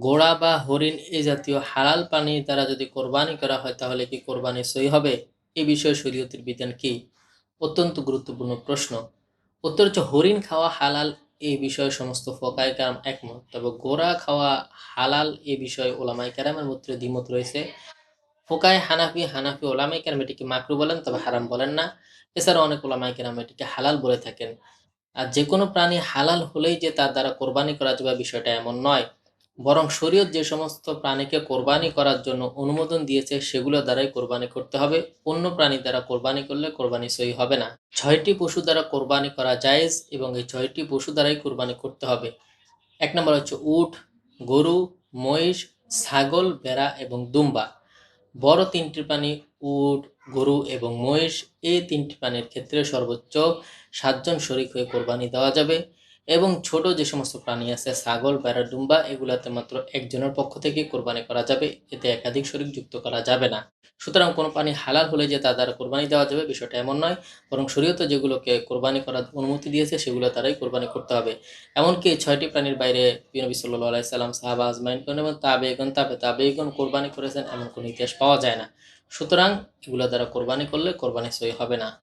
ঘোড়া বা হরিণ এই জাতীয় হালাল প্রাণী দ্বারা যদি কোরবানি করা হয় তাহলে কি কোরবানি সই হবে? এ বিষয়ে শরীয়তের বিধান কি? অত্যন্ত গুরুত্বপূর্ণ প্রশ্ন। উত্তর হচ্ছে হরিণ খাওয়া হালাল এই বিষয়ে সমস্ত ফোকায়ে কেরাম একমত, তবে ঘোড়া খাওয়া হালাল এ বিষয়ে ওলামায়ে কেরামের মধ্যে দ্বিমত রয়েছে। ফোকায়ে হানাফি ওলামায়ে কেরাম এটিকে মাকরু বলেন, তবে হারাম বলেন না। এছাড়া অনেক ওলামায়ে কেরাম এটিকে হালাল বলে থাকেন। আর যে কোনো প্রাণী হালাল হলেই যে তার দ্বারা কোরবানি করা যাবে বিষয়টা এমন নয়, বরং শরীয়ত যে সমস্ত প্রাণীকে কোরবানি করার জন্য অনুমোদন দিয়েছে সেগুলো দ্বারাই কোরবানি করতে হবে। অন্য প্রাণী দ্বারা কোরবানি করলে কোরবানি সহি হবে না। ৬টি পশু দ্বারা কোরবানি করা জায়েজ এবং এই ৬টি পশু দ্বারাই কোরবানি করতে হবে। এক নম্বর হচ্ছে উট, গরু, মহিষ, ছাগল, ভেড়া এবং দুম্বা। বড় তিনটি প্রাণী উট, গরু এবং মহিষ, এই তিনটি প্রাণীর ক্ষেত্রে সর্বোচ্চ ৭ জন শরিক হয়ে কোরবানি দেওয়া যাবে এবং ছোট যে সমস্ত প্রাণী আছে ছাগল, ভেড়া, দুম্বা এগুলাতে মাত্র একজনের পক্ষ থেকে কোরবানি করা যাবে, এতে একাধিক শরিক যুক্ত করা যাবে না। সুতরাং কোনো প্রাণী হালাল হলে যে তার দ্বারা কোরবানি দেওয়া যাবে বিষয়টা এমন নয়, বরং শরীয়তে যেগুলোকে কোরবানি করার অনুমতি দিয়েছে সেগুলো দ্বারাই কোরবানি করতে হবে। এমনকি ৬টি প্রাণীর বাইরে নবী সাল্লাল্লাহু আলাইহি সাল্লাম, সাহাবা আজমাইন এবং তাবেঈগণ কোরবানি করেছেন এমন কোনো ইতিহাস পাওয়া যায় না। সুতরাং এগুলো দ্বারা কোরবানি করলে কোরবানি সহি হবে না।